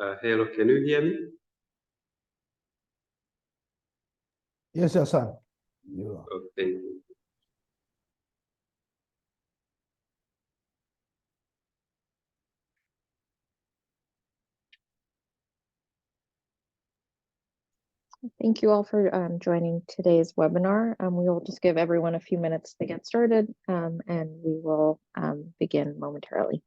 Hello, can you hear me? Yes, yes, sir. You are. Okay. Thank you all for joining today's webinar. We will just give everyone a few minutes to get started, and we will begin momentarily.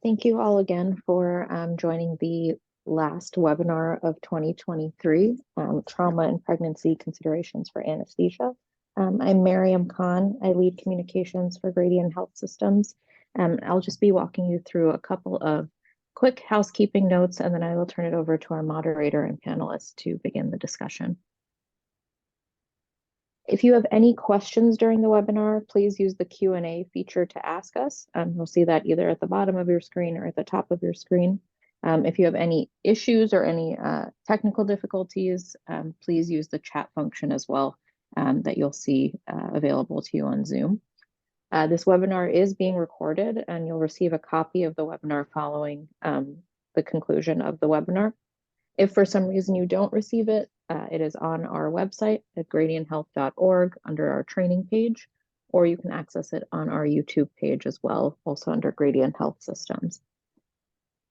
Thank you all again for joining the last webinar of 2023, Trauma and Pregnancy Considerations for Anesthesia. I'm Mariam Khan. I lead communications for Gradient Health Systems. I'll just be walking you through a couple of quick housekeeping notes, and then I will turn it over to our moderator and panelists to begin the discussion. If you have any questions during the webinar, please use the Q&A feature to ask us. You'll see that either at the bottom of your screen or at the top of your screen. If you have any issues or any technical difficulties, please use the chat function as well that you'll see available to you on Zoom. This webinar is being recorded, and you'll receive a copy of the webinar following the conclusion of the webinar. If for some reason you don't receive it, it is on our website at gradienthealth.org under our training page, or you can access it on our YouTube page as well, also under Gradient Health Systems.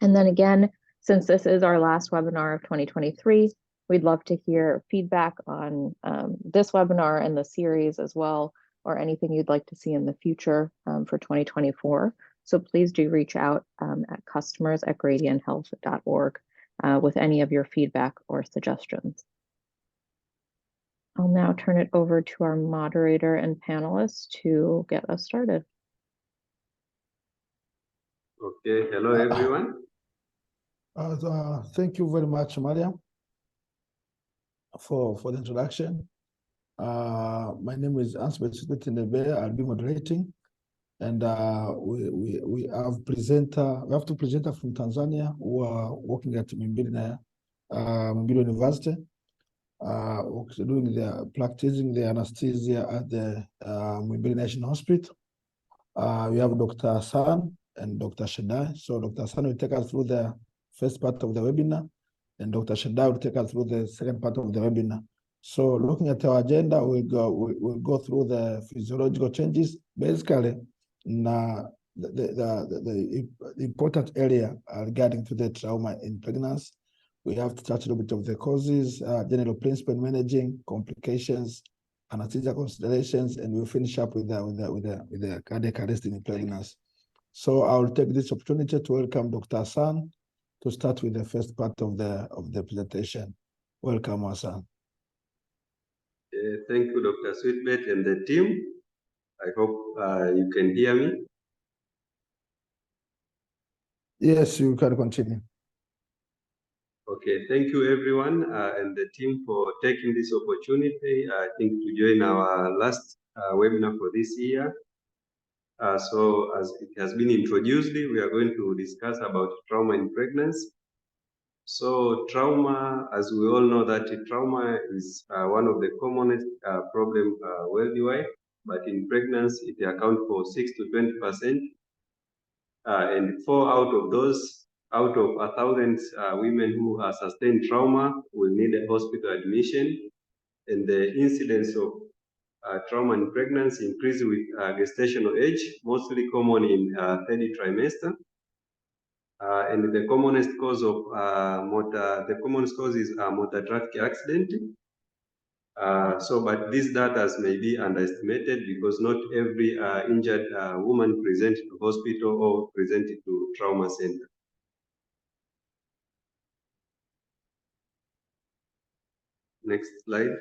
And then again, since this is our last webinar of 2023, We'd love to hear feedback on this webinar and the series as well, or anything you'd like to see in the future for 2024. So please do reach out at customers@gradienthealth.org with any of your feedback or suggestions. I'll now turn it over to our moderator and panelists to get us started. Okay, hello everyone. Thank you very much, Maria, for the introduction. My name is Ansbeth Sitindebe. I'll be moderating, and we have two presenters from Tanzania who are working at Muhimbili University, practicing the anesthesia at the Muhimbili National Hospital. We have Dr. Hassan and Dr. Shedai. So Dr. Hassan will take us through the first part of the webinar, and Dr. Shedai will take us through the second part of the webinar. So looking at our agenda, we'll go through the physiological changes. Basically, the important area regarding to the trauma in pregnancy. We have to touch a little bit of the causes, general principle in managing complications, anesthesia considerations, and we'll finish up with the cardiac arrest in pregnancy. So I'll take this opportunity to welcome Dr. Hassan to start with the first part of the presentation. Welcome, Hassan. Thank you, Dr. Sweetbet and the team. I hope you can hear me. Yes, you can continue. Okay, thank you everyone and the team for taking this opportunity, I think, to join our last webinar for this year. So as it has been introduced, we are going to discuss about trauma in pregnancy. So trauma, as we all know, that trauma is one of the commonest problems worldwide, but in pregnancy, it accounts for 6 to 20%. And 4 out of 1,000 women who have sustained trauma will need a hospital admission. And the incidence of trauma in pregnancy increases with gestational age, mostly common in third trimester. And the commonest cause of is motor traffic accident. But these data may be underestimated because not every injured woman presents to hospital or presented to trauma center. Next slide.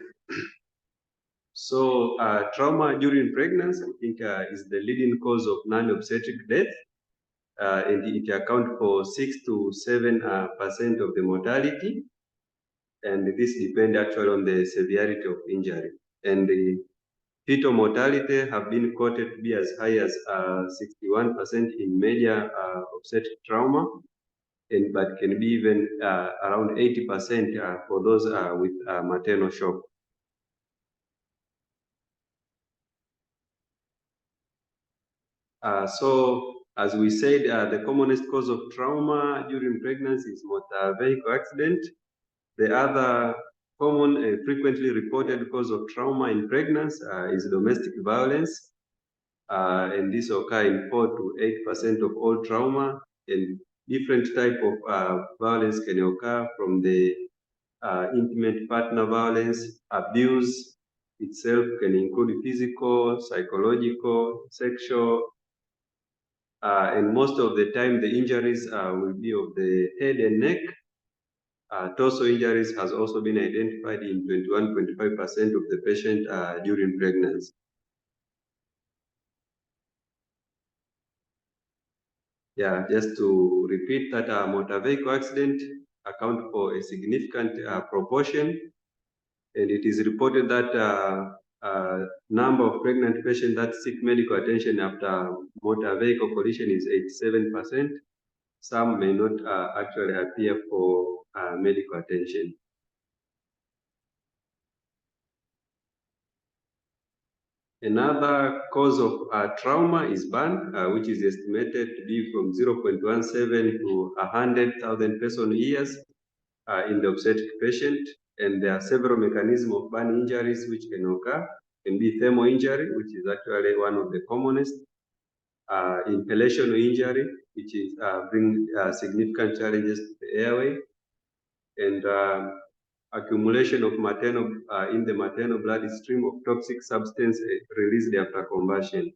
So trauma during pregnancy, I think, is the leading cause of non-obstetric death. And it accounts for 6 to 7% of the mortality. And this depends actually on the severity of injury. And the fetal mortality have been quoted to be as high as 61% in major obstetric trauma, but can be even around 80% for those with maternal shock. So as we said, the commonest cause of trauma during pregnancy is motor vehicle accident. The other common and frequently reported cause of trauma in pregnancy is domestic violence. And this occurs in 4 to 8% of all trauma, and different type of violence can occur, from the intimate partner violence. Abuse itself can include physical, psychological, sexual, and most of the time the injuries will be of the head and neck. Torso injuries has also been identified in 21.5% of the patient during pregnancy. Yeah, just to repeat that motor vehicle accident account for a significant proportion, and it is reported that number of pregnant patients that seek medical attention after motor vehicle collision is 87%. Some may not actually appear for medical attention. Another cause of trauma is burn, which is estimated to be from 0.17 to 100,000 person years in the obstetric patient. And there are several mechanisms of burn injuries which can occur. Can be thermal injury, which is actually one of the commonest. Inhalation injury, which is bring significant challenges to the airway. And accumulation of maternal in the maternal blood stream of toxic substance released after conversion.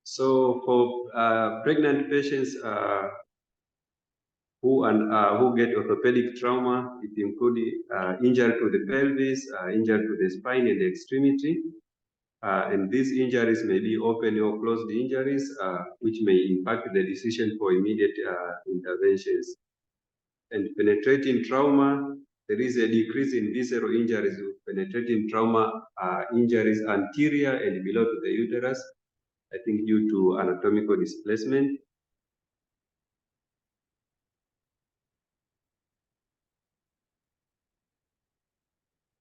So for pregnant patients who get orthopedic trauma, it includes injury to the pelvis, injury to the spine and the extremity. And these injuries may be open or closed injuries, which may impact the decision for immediate interventions. And penetrating trauma, there is a decrease in visceral injuries with penetrating trauma injuries anterior and below to the uterus, I think due to anatomical displacement.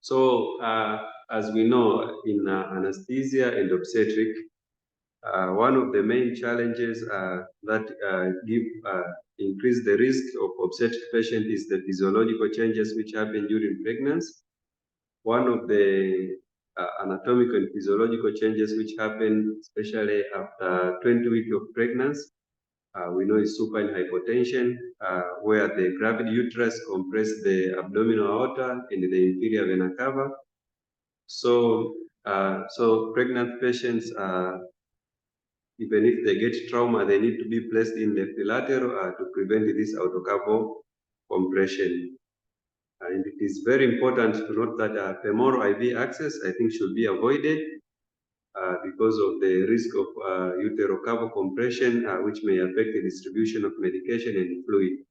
So as we know, in anesthesia and obstetric, one of the main challenges that increase the risk of obstetric patient is the physiological changes which happen during pregnancy. One of the anatomical and physiological changes which happen especially after 20 weeks of pregnancy, we know is supine hypotension, where the gravid uterus compress the abdominal aorta and the inferior vena cava. So, so pregnant patients, even if they get trauma, they need to be placed in the epilateral to prevent this autocaval compression. And it is very important to note that femoral IV access, I think, should be avoided because of the risk of uterocaval compression, which may affect the distribution of medication and fluid.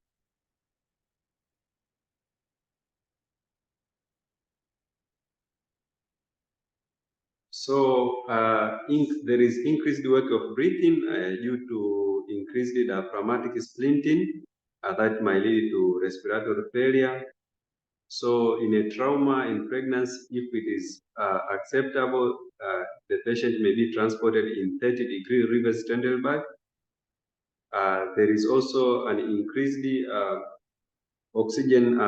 So there is increased work of breathing due to increased diaphragmatic splinting that might lead to respiratory failure. So in a trauma in pregnancy, if it is acceptable, the patient may be transported in 30-degree reverse Trendelenburg. There is also an increased oxygen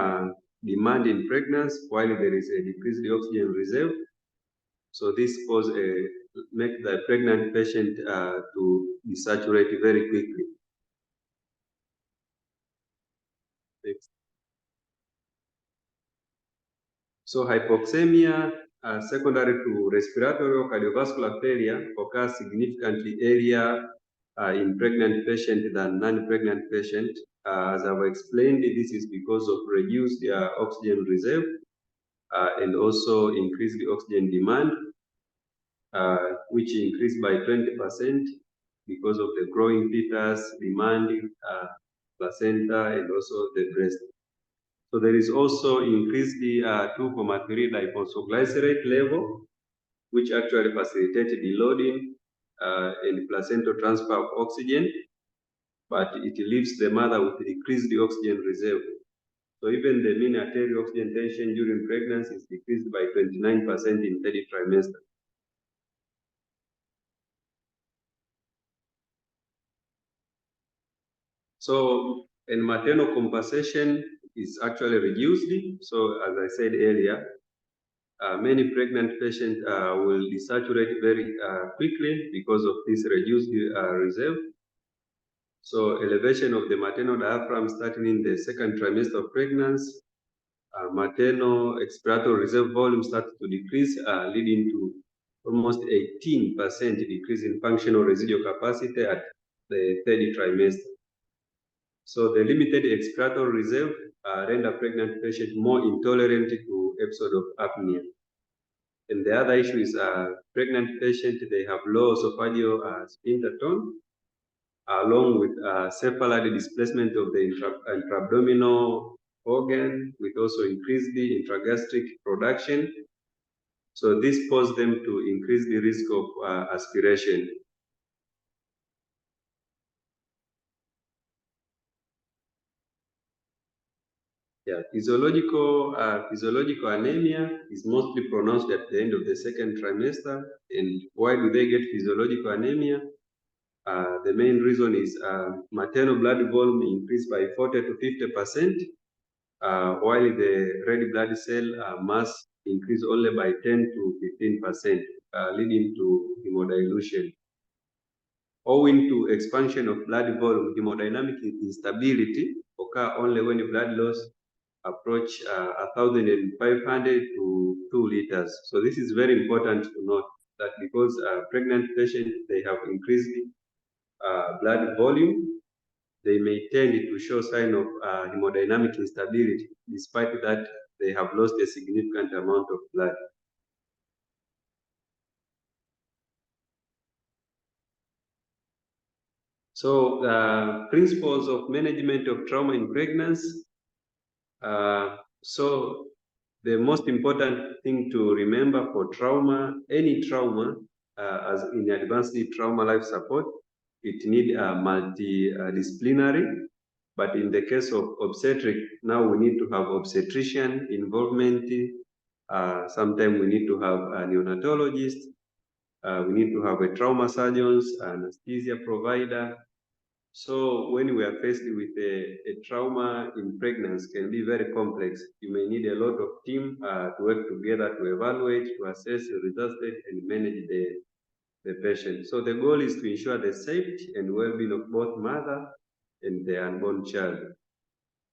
demand in pregnancy, while there is a decreased oxygen reserve. So this make the pregnant patient to desaturate very quickly. Next. So hypoxemia, secondary to respiratory or cardiovascular failure, occurs significantly earlier in pregnant patient than non-pregnant patient. As I've explained, this is because of reduced oxygen reserve and also increased oxygen demand, which increased by 20% because of the growing fetus, demanding placenta, and also the breast. So there is also increased 2,3 diphosphoglycerate level, which actually facilitates deloading and placental transfer of oxygen, but it leaves the mother with decreased oxygen reserve. So even the mean arterial oxygen tension during pregnancy is decreased by 29% in third trimester. So, and maternal compensation is actually reduced. So as I said earlier, many pregnant patients will desaturate very quickly because of this reduced reserve. So elevation of the maternal diaphragm starting in the second trimester of pregnancy, maternal expiratory reserve volume starts to decrease, leading to almost 18% decrease in functional residual capacity at the third trimester. So the limited expiratory reserve render pregnant patients more intolerant to episode of apnea. And the other issue is pregnant patients, they have low esophageal sphincter tone, along with cephalad displacement of the intra-abdominal organ, with also increased the intragastric production. So this poses them to increase the risk of aspiration. Yeah, physiological anemia is mostly pronounced at the end of the second trimester. And why do they get physiological anemia? The main reason is maternal blood volume increased by 40 to 50%, while the red blood cell mass increased only by 10 to 15%, leading to hemodilution. Owing to expansion of blood volume, hemodynamic instability occur only when blood loss approach 1,500 to 2 liters. So this is very important to note that because pregnant patients, they have increased blood volume, they may tend to show sign of hemodynamic instability, despite that they have lost a significant amount of blood. So principles of management of trauma in pregnancy. So the most important thing to remember for trauma, any trauma, as in advanced trauma life support, it needs multidisciplinary. But in the case of obstetric, now we need to have obstetrician involvement. Sometimes we need to have a neonatologist. We need to have a trauma surgeons, anesthesia provider. So when we are faced with a trauma in pregnancy, can be very complex. You may need a lot of team to work together to evaluate, to assess the result and manage the patient. So the goal is to ensure the safety and well-being of both mother and the unborn child.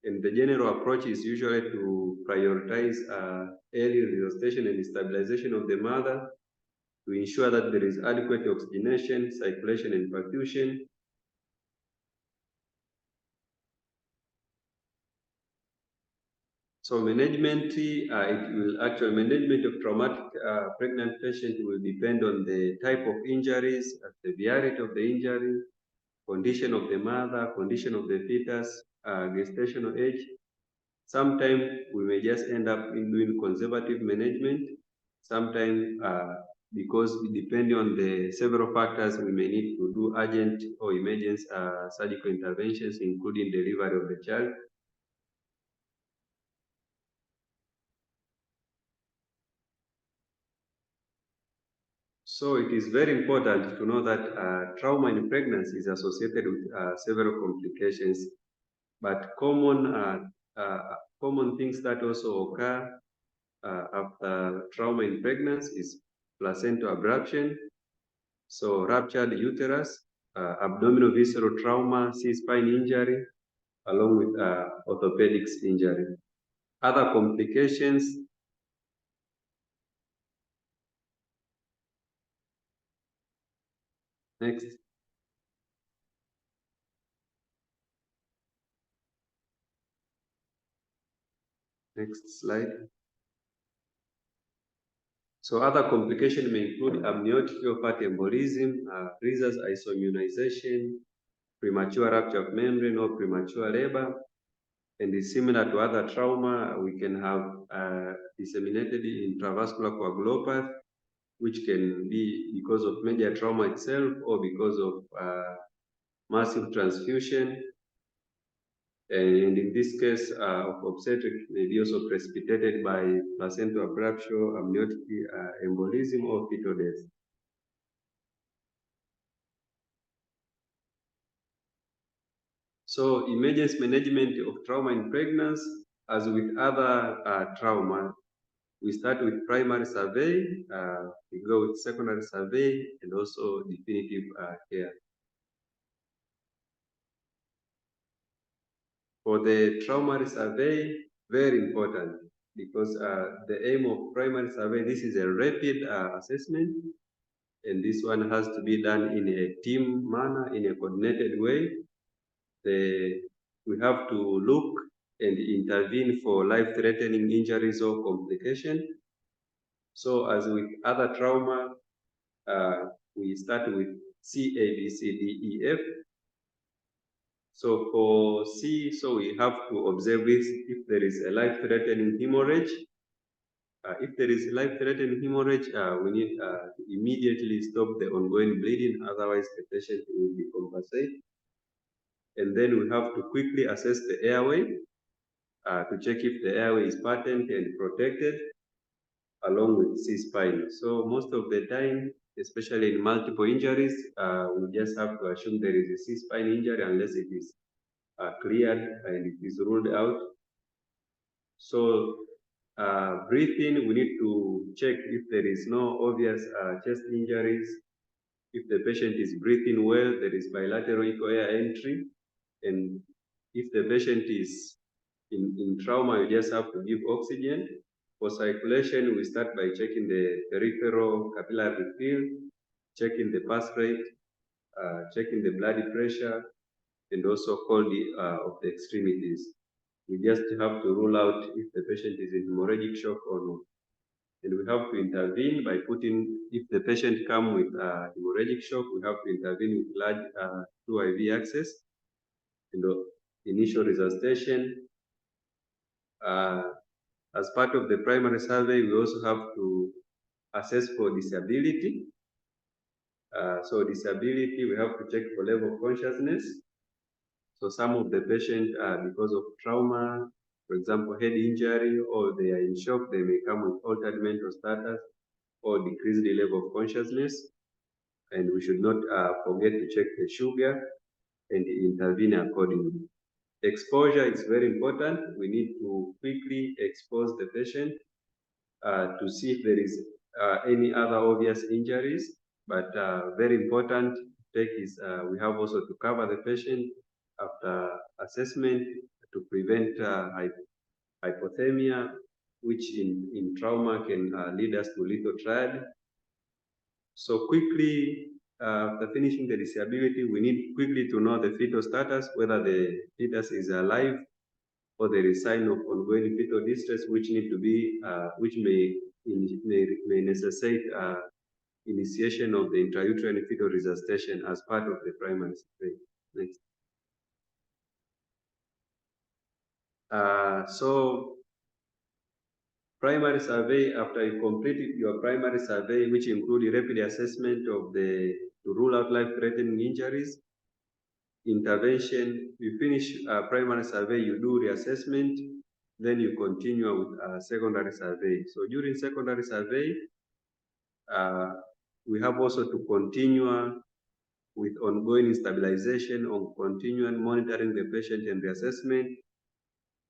And the general approach is usually to prioritize early resuscitation and stabilization of the mother to ensure that there is adequate oxygenation, circulation, and perfusion. So management, management of traumatic pregnant patient will depend on the type of injuries, severity of the injury, condition of the mother, condition of the fetus, gestational age. Sometimes we may just end up in doing conservative management. Sometimes because depending on the several factors, we may need to do urgent or emergency surgical interventions, including delivery of the child. So it is very important to know that trauma in pregnancy is associated with several complications, but common things that also occur after trauma in pregnancy is placental abruption, so ruptured uterus, abdominal visceral trauma, C-spine injury, along with orthopedics injury. Other complications. Next. Next slide. So other complications may include amniotic fat embolism, Reser's isoimmunization, premature rupture of membrane or premature labor, and is similar to other trauma. We can have disseminated intravascular coagulopathy, which can be because of major trauma itself or because of massive transfusion. And in this case of obstetric, may be also precipitated by placental abruption, amniotic embolism, or fetal death. So emergency management of trauma in pregnancy, as with other trauma, we start with primary survey, we go with secondary survey, and also definitive care. For the trauma survey, very important, because the aim of primary survey, this is a rapid assessment, and this one has to be done in a team manner, in a coordinated way. We have to look and intervene for life-threatening injuries or complications. So as with other trauma, we start with C, A, B, C, D, E, F. So for C, so we have to observe this if there is a life-threatening hemorrhage. If there is life-threatening hemorrhage, we need to immediately stop the ongoing bleeding, otherwise the patient will be compensated. And then we have to quickly assess the airway to check if the airway is patent and protected, along with C-spine. So most of the time, especially in multiple injuries, we just have to assume there is a C-spine injury unless it is cleared and it is ruled out. So breathing, we need to check if there is no obvious chest injuries. If the patient is breathing well, there is bilateral echo air entry. And if the patient is in trauma, you just have to give oxygen. For circulation, we start by checking the peripheral capillary field, checking the pulse rate, checking the blood pressure, and also cold of the extremities. We just have to rule out if the patient is in hemorrhagic shock or not. And we have to intervene by putting, if the patient comes with hemorrhagic shock, we have to intervene with large 2 IV access and initial resuscitation. As part of the primary survey, we also have to assess for disability. So disability, we have to check for level of consciousness. So some of the patients, because of trauma, for example, head injury, or they are in shock, they may come with altered mental status or decreased level of consciousness. And we should not forget to check the sugar and intervene accordingly. Exposure is very important. We need to quickly expose the patient to see if there is any other obvious injuries. But very important to take is we have also to cover the patient after assessment to prevent hypothermia, which in trauma can lead us to lethal triad. So quickly, after finishing the disability, we need quickly to know the fetal status, whether the fetus is alive or there is sign of ongoing fetal distress, which need to be, which may necessitate initiation of the intrauterine fetal resuscitation as part of the primary survey. Next. So primary survey, after you completed your primary survey, which include rapid assessment of to rule out life-threatening injuries, intervention, you finish primary survey, you do reassessment, then you continue with secondary survey. So during secondary survey, we have also to continue with ongoing stabilization, on continuing monitoring the patient and the assessment,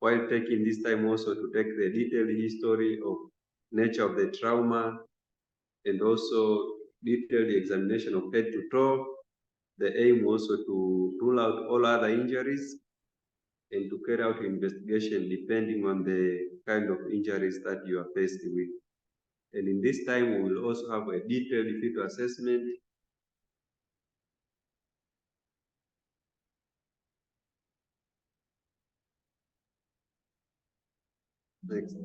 while taking this time also to take the detailed history of nature of the trauma and also detailed examination of head to toe. The aim also to rule out all other injuries and to carry out investigation depending on the kind of injuries that you are faced with. And in this time, we will also have a detailed fetal assessment. Next.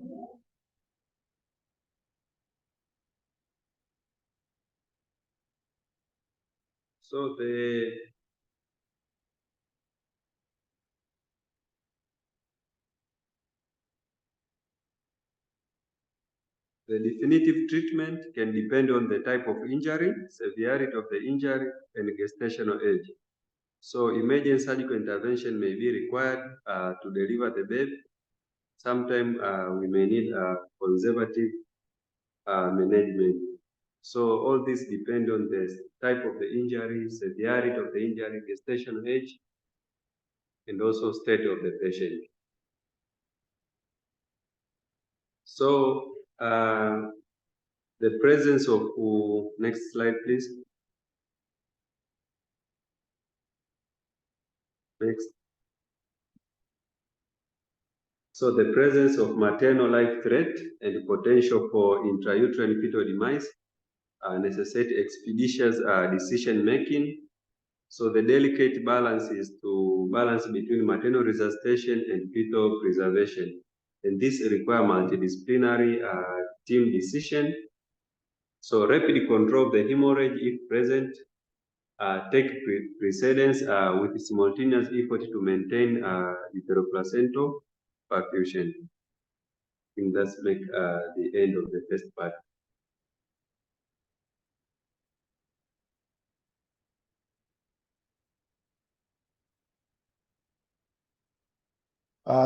So the definitive treatment can depend on the type of injury, severity of the injury, and gestational age. So emergent surgical intervention may be required to deliver the baby. Sometimes we may need conservative management. So all this depends on the type of the injury, severity of the injury, gestational age, and also state of the patient. So the presence of, next slide please. Next. So the presence of maternal life threat and potential for intrauterine fetal demise necessitate expeditious decision making. So the delicate balance is to balance between maternal resuscitation and fetal preservation. And this requires multidisciplinary team decision. So rapid control of the hemorrhage, if present, take precedence with simultaneous effort to maintain uteroplacental perfusion. I think that's make the end of the first part.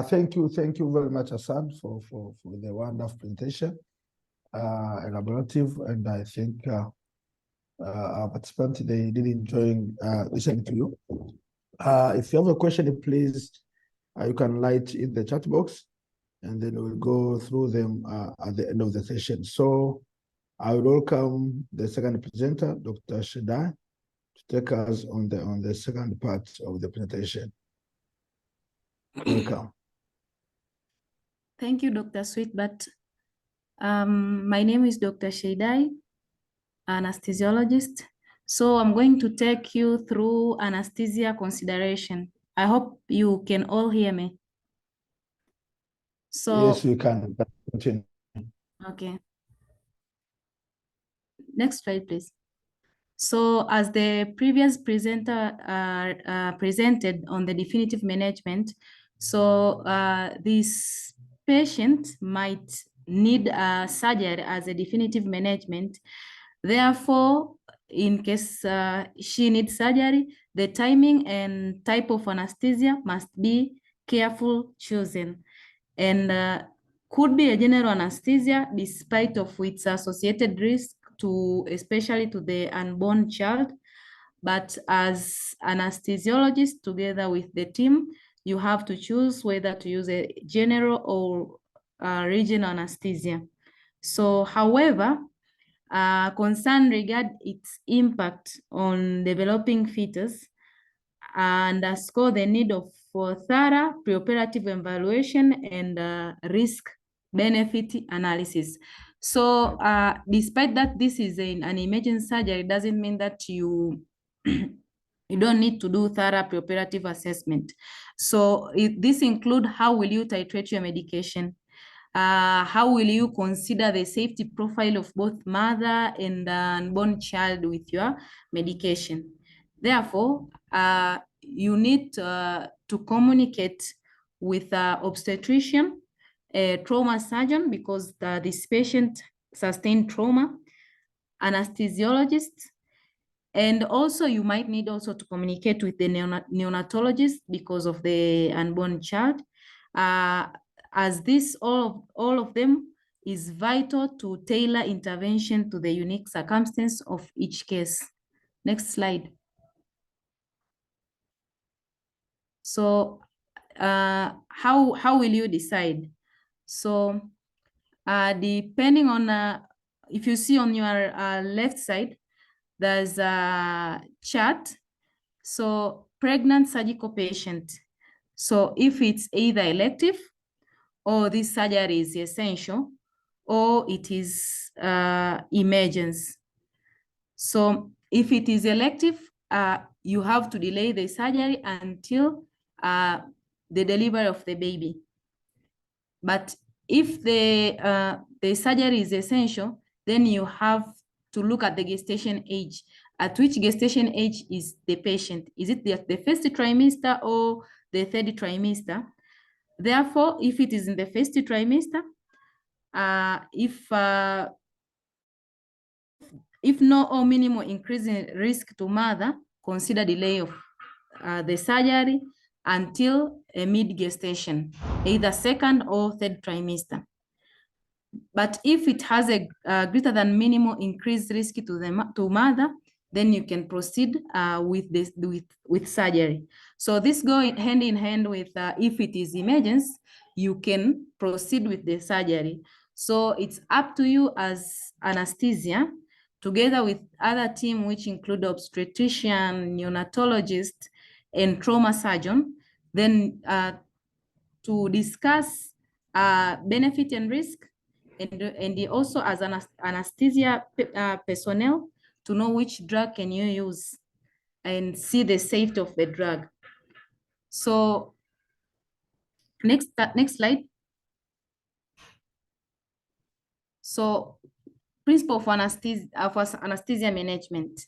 Thank you very much, Hassan, for the wonderful presentation, elaborative, and I think our participants, they did enjoy listening to you. If you have a question, please, you can write in the chat box, and then we'll go through them at the end of the session. So I will welcome the second presenter, Dr. Shedai, to take us on the second part of the presentation. Welcome. Thank you, Dr. Sweetbat. My name is Dr. Sheidai, anesthesiologist. So I'm going to take you through anesthesia consideration. I hope you can all hear me. So Yes, we can. Continue. okay. Next slide, please. So as the previous presenter presented on the definitive management, so this patient might need surgery as a definitive management. Therefore, in case she needs surgery, the timing and type of anesthesia must be careful chosen, and could be a general anesthesia despite of its associated risk to, especially to the unborn child. But as anesthesiologist, together with the team, you have to choose whether to use a general or regional anesthesia. So, however, concern regard its impact on developing fetus and underscore the need for thorough preoperative evaluation and risk-benefit analysis. So despite that this is an emergency surgery, it doesn't mean that you you don't need to do thorough preoperative assessment. So this include how will you titrate your medication? How will you consider the safety profile of both mother and unborn child with your medication? Therefore, you need to communicate with obstetrician, a trauma surgeon, because this patient sustained trauma, anesthesiologist, and also you might need also to communicate with the neonatologist because of the unborn child. As this, all of them is vital to tailor intervention to the unique circumstance of each case. Next slide. So how will you decide? So depending on, if you see on your left side, there's a chart. So pregnant surgical patient. So if it's either elective or this surgery is essential or it is emergency. So if it is elective, you have to delay the surgery until the delivery of the baby. But if the surgery is essential, then you have to look at the gestation age. At which gestation age is the patient? Is it the first trimester or the third trimester? Therefore, if it is in the first trimester, if no or minimal increase in risk to mother, consider delay of the surgery until a mid-gestation, either second or third trimester. But if it has a greater than minimal increased risk to mother, then you can proceed with surgery. So this goes hand in hand with if it is emergency, you can proceed with the surgery. So it's up to you as anesthesia, together with other team which include obstetrician, neonatologist, and trauma surgeon, then to discuss benefit and risk, and also as an anesthesia personnel to know which drug can you use and see the safety of the drug. So next slide. So principle of anesthesia management.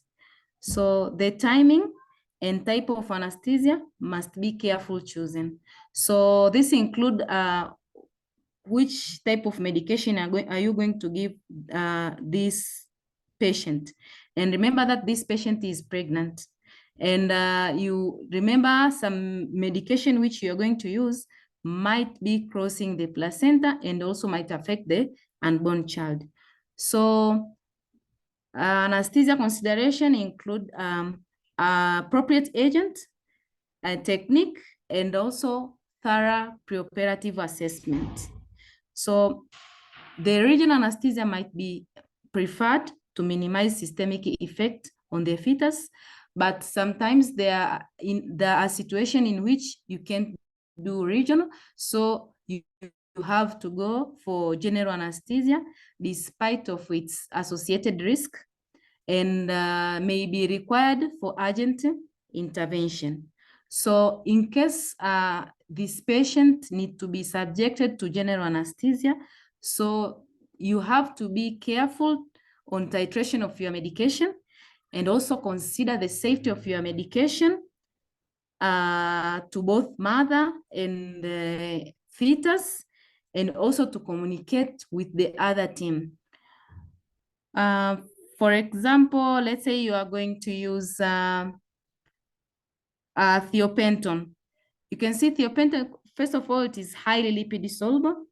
So the timing and type of anesthesia must be careful chosen. So this include which type of medication are you going to give this patient? And remember that this patient is pregnant. And you remember some medication which you're going to use might be crossing the placenta and also might affect the unborn child. So anesthesia consideration include appropriate agent, technique, and also thorough preoperative assessment. So the regional anesthesia might be preferred to minimize systemic effect on the fetus, but sometimes there are situations in which you can't do regional. So you have to go for general anesthesia despite of its associated risk, and may be required for urgent intervention. So in case this patient need to be subjected to general anesthesia, so you have to be careful on titration of your medication, and also consider the safety of your medication to both mother and fetus, and also to communicate with the other team. For example, let's say you are going to use thiopental. You can see thiopental, first of all, it is highly lipid soluble,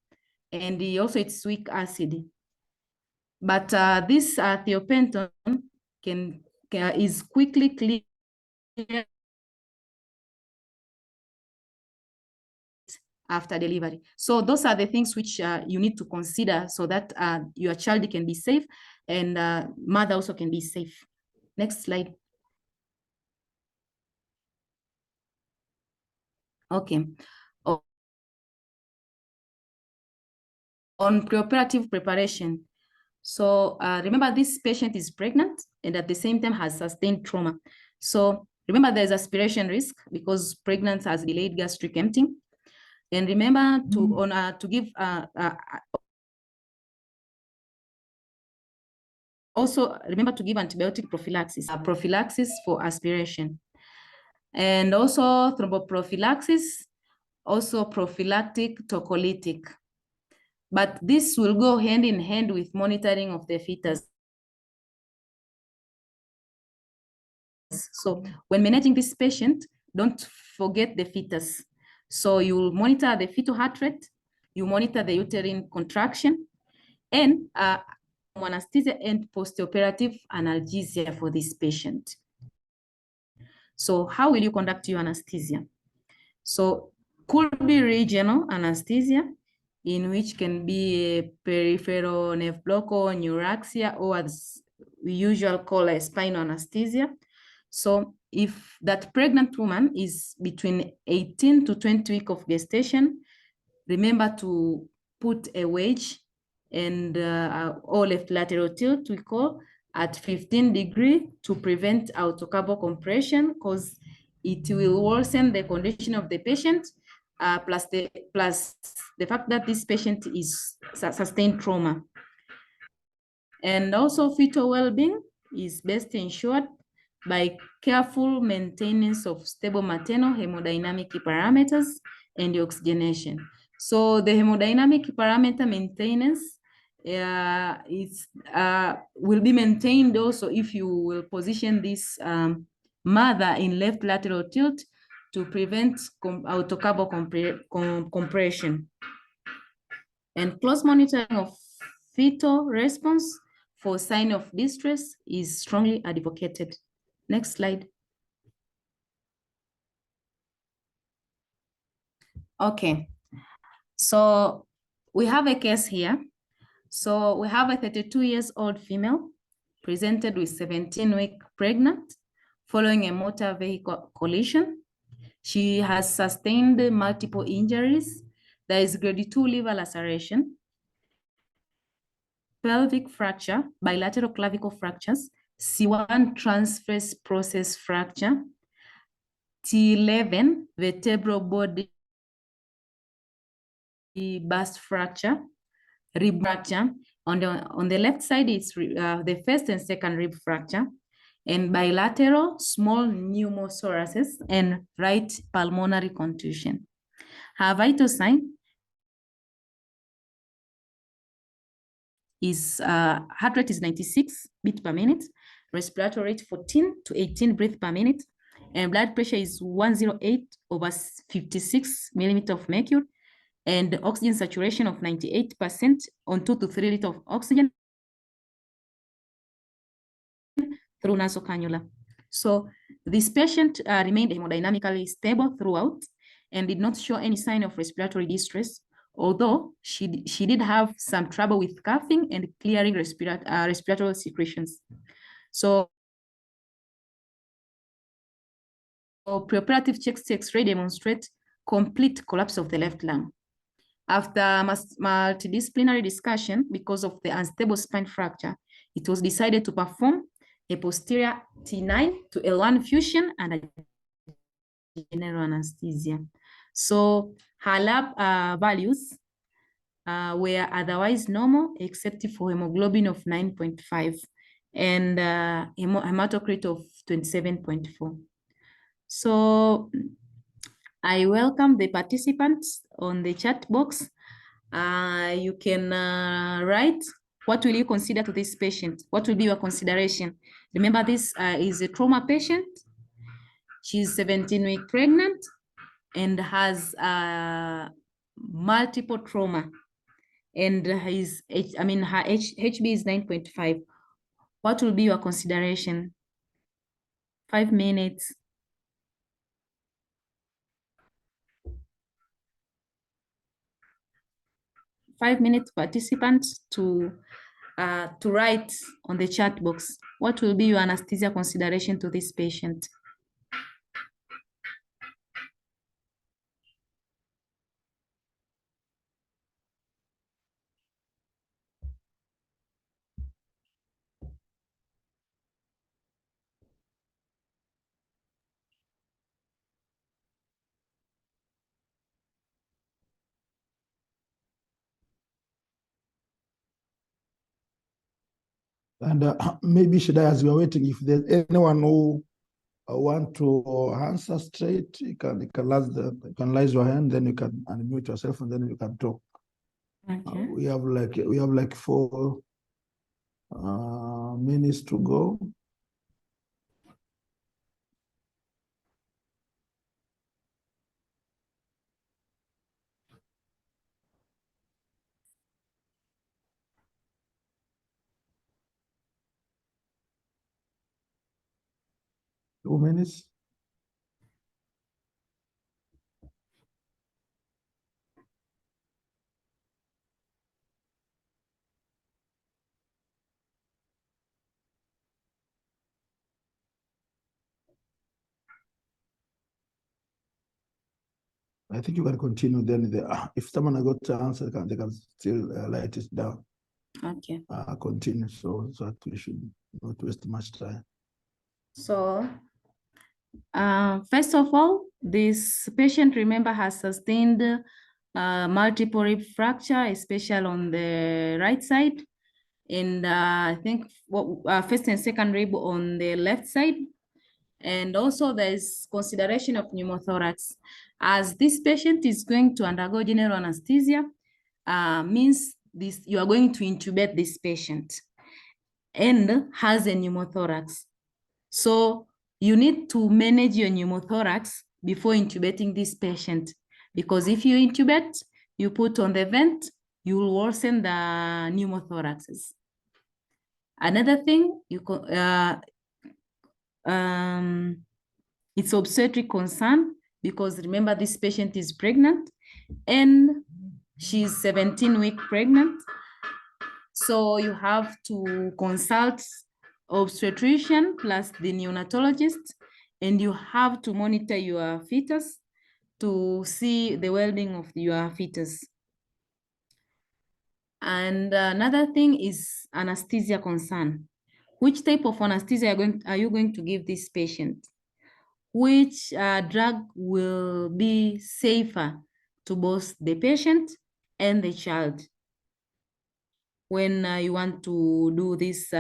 and also it's weak acid. But this thiopental is quickly cleared after delivery. So those are the things which you need to consider so that your child can be safe, and mother also can be safe. Next slide. Okay. On preoperative preparation. So remember, this patient is pregnant and at the same time has sustained trauma. So remember, there's aspiration risk because pregnancy has delayed gastric emptying. And remember to give also remember to give antibiotic prophylaxis for aspiration, and also thromboprophylaxis, also prophylactic tocolytic. But this will go hand in hand with monitoring of the fetus. So when managing this patient, don't forget the fetus. So you will monitor the fetal heart rate, you monitor the uterine contraction, and anesthesia and postoperative analgesia for this patient. So how will you conduct your anesthesia? So could be regional anesthesia, in which can be a peripheral nerve block or neuraxia, or as we usually call a spinal anesthesia. So if that pregnant woman is between 18 to 20 weeks of gestation, remember to put a wedge and or left lateral tilt, we call, at 15 degrees to prevent autocarbal compression, because it will worsen the condition of the patient, plus the fact that this patient is sustained trauma. And also fetal well-being is best ensured by careful maintenance of stable maternal hemodynamic parameters and oxygenation. So the hemodynamic parameter maintenance will be maintained also if you will position this mother in left lateral tilt to prevent autocarbal compression. And close monitoring of fetal response for sign of distress is strongly advocated. Next slide. Okay, so we have a case here. So we have a 32-year-old female presented with 17-week pregnant following a motor vehicle collision. She has sustained multiple injuries. There is grade 2 liver laceration, pelvic fracture, bilateral clavicle fractures, C1 transverse process fracture, T11 vertebral body burst fracture, rib fracture. On the left side, it's the first and second rib fracture, and bilateral small pneumothoraces and right pulmonary contusion. Her vital sign is heart rate is 96 beats per minute, respiratory rate 14 to 18 breaths per minute, and blood pressure is 108/56 millimeter of mercury, and oxygen saturation of 98% on 2 to 3 liters of oxygen through nasal cannula. So this patient remained hemodynamically stable throughout and did not show any sign of respiratory distress, although she did have some trouble with coughing and clearing respiratory secretions. So preoperative chest X-ray demonstrate complete collapse of the left lung. After multidisciplinary discussion, because of the unstable spine fracture, it was decided to perform a posterior T9 to L1 fusion and a general anesthesia. So her lab values were otherwise normal, except for hemoglobin of 9.5 and hematocrit of 27.4. So I welcome the participants on the chat box. You can write, what will you consider to this patient? What will be your consideration? Remember, this is a trauma patient. She's 17-week pregnant and has multiple trauma. And her HB is 9.5. What will be your consideration? 5 minutes. 5 minutes, participants, to write on the chat box. What will be your anesthesia consideration to this patient? And maybe, Shida, as we are waiting, if there's anyone who want to answer straight, you can raise your hand, then you can unmute yourself, and then you can talk. Okay. We have like 4 minutes to go. Two minutes. I think you can continue then. If someone got to answer, they can still write it down. Okay. Continue, so that we should not waste much time. So, first of all, this patient, remember, has sustained multiple rib fracture, especially on the right side. And I think first and second rib on the left side. And also there's consideration of pneumothorax. As this patient is going to undergo general anesthesia, means this you are going to intubate this patient and has a pneumothorax. So you need to manage your pneumothorax before intubating this patient, because if you intubate, you put on the vent, you will worsen the pneumothoraxes. Another thing, it's obstetric concern, because remember, this patient is pregnant and she's 17-week pregnant. So you have to consult obstetrician plus the neonatologist, and you have to monitor your fetus to see the well-being of your fetus. And another thing is anesthesia concern. Which type of anesthesia are you going to give this patient? Which drug will be safer to both the patient and the child when you want to do this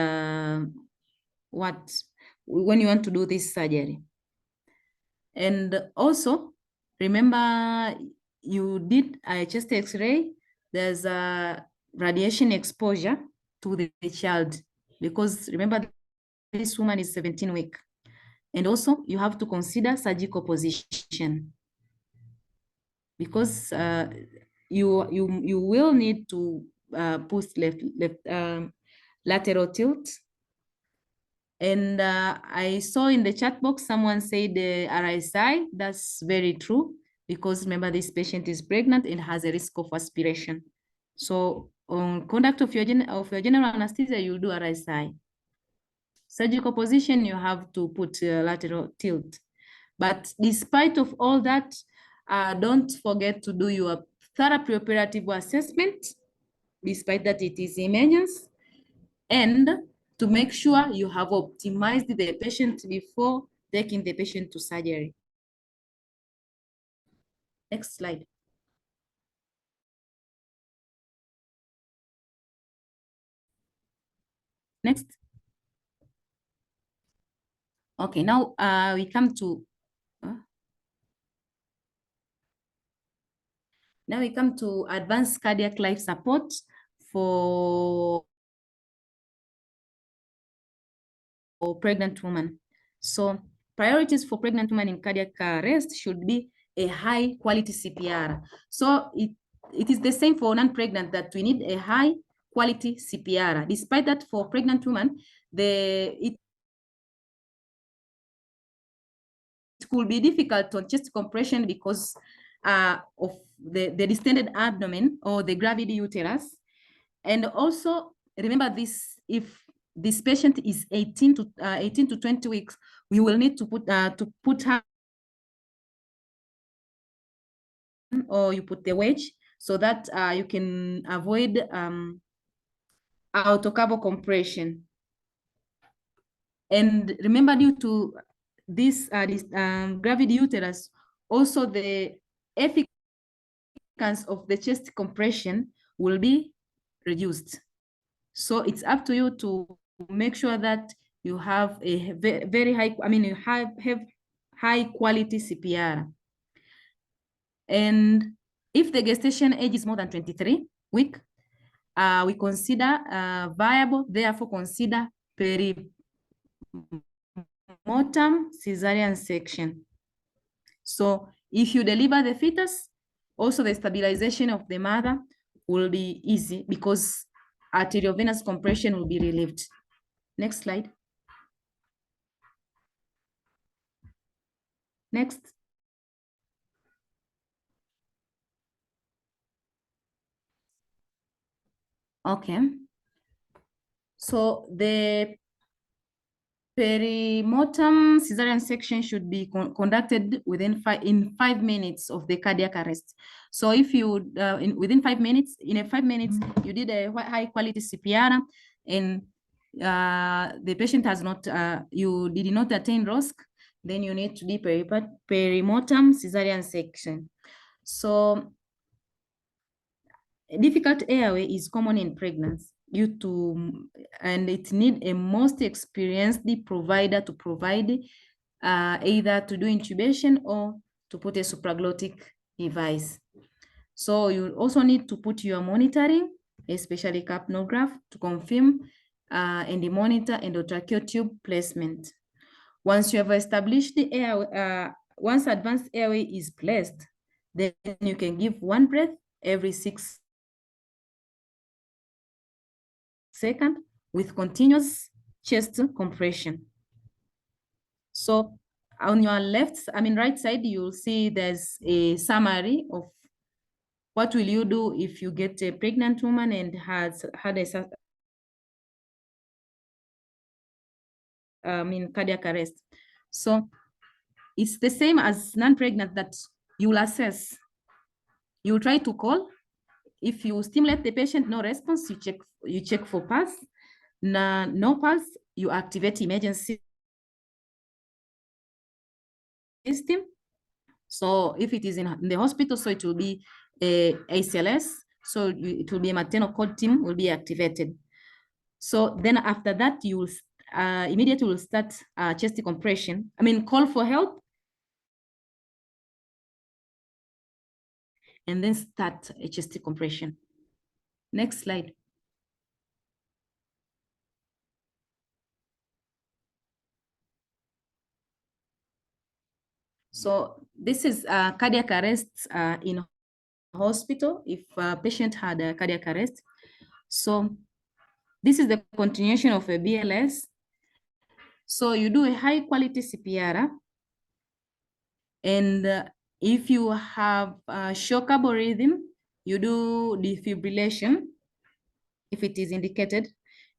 when you want to do this surgery? And also, remember, you did a chest X-ray. There's a radiation exposure to the child, because remember, this woman is 17-week. And also, you have to consider surgical position, because you will need to put lateral tilt. And I saw in the chat box someone said the RSI. That's very true, because remember, this patient is pregnant and has a risk of aspiration. So on conduct of your general anesthesia, you do RSI. Surgical position, you have to put lateral tilt. But despite of all that, don't forget to do your thorough preoperative assessment, despite that it is emergency, and to make sure you have optimized the patient before taking the patient to surgery. Next slide. Next. Okay, now we come to advanced cardiac life support for pregnant women. So priorities for pregnant women in cardiac arrest should be a high quality CPR. So it is the same for non-pregnant, that we need a high quality CPR. Despite that, for pregnant women, it could be difficult on chest compression because of the distended abdomen or the gravid uterus. And also remember this, if this patient is 18 to 20 weeks, we will need to put her, or you put the wedge, so that you can avoid autocaval compression. And remember, due to this gravid uterus, also the efficacy of the chest compression will be reduced. So it's up to you to make sure that you have a very high, you have high quality CPR. And if the gestation age is more than 23 weeks, we consider viable, therefore consider perimortem cesarean section. So if you deliver the fetus, also the stabilization of the mother will be easy because arteriovenous compression will be relieved. Next slide. Next. Okay. So the perimortem cesarean section should be conducted within 5 minutes of the cardiac arrest. So if you within 5 minutes, in 5 minutes, you did a high quality CPR and the patient has not, you did not attain ROSC, then you need to do perimortem cesarean section. So difficult airway is common in pregnancy due to, and it need a most experienced provider to provide either to do intubation or to put a supraglottic device. So you also need to put your monitoring, especially capnograph, to confirm and monitor endotracheal tube placement. Once you have established the airway, once advanced airway is placed, then you can give one breath every 6 seconds with continuous chest compression. So on your right side, you'll see there's a summary of what will you do if you get a pregnant woman and has had a cardiac arrest. So it's the same as non-pregnant, that you will assess. You try to call. If you stimulate the patient, no response, you check for pulse. No pulse, you activate emergency system. So if it is in the hospital, so it will be a ACLS. So it will be a maternal call team will be activated. So then after that, you will immediately will start chest compression. Call for help. And then start a chest compression. Next slide. So this is cardiac arrests in hospital if a patient had a cardiac arrest. So this is the continuation of a BLS. So you do a high quality CPR, and if you have shockable rhythm, you do defibrillation if it is indicated,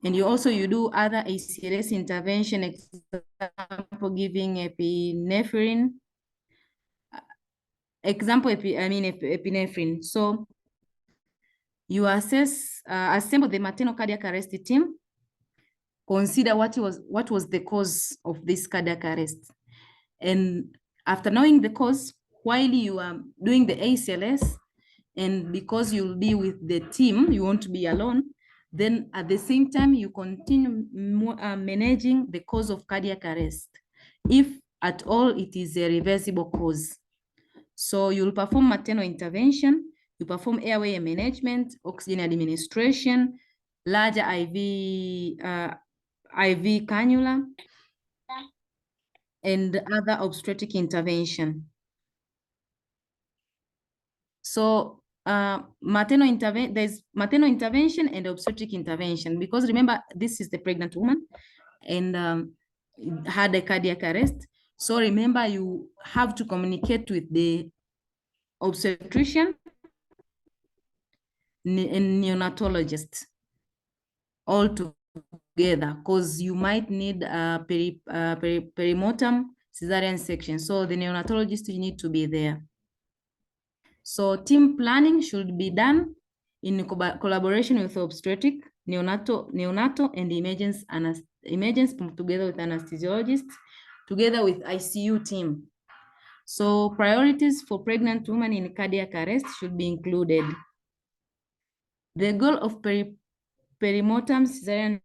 and you do other ACLS intervention, example giving epinephrine, example, epinephrine. So you assemble the maternal cardiac arrest team, consider what was the cause of this cardiac arrest. And after knowing the cause, while you are doing the ACLS, and because you'll be with the team, you won't be alone, then at the same time, you continue managing the cause of cardiac arrest, if at all it is a reversible cause. So you'll perform maternal intervention, you perform airway management, oxygen administration, larger IV cannula, and other obstetric intervention. So there's maternal intervention and obstetric intervention, because remember, this is the pregnant woman and had a cardiac arrest. So remember, you have to communicate with the obstetrician and neonatologist all together, because you might need a perimortem cesarean section. So the neonatologist need to be there. So team planning should be done in collaboration with obstetric, neonatal, and emergency together with anesthesiologists, together with ICU team. So priorities for pregnant women in cardiac arrest should be included. The goal of perimortem cesarean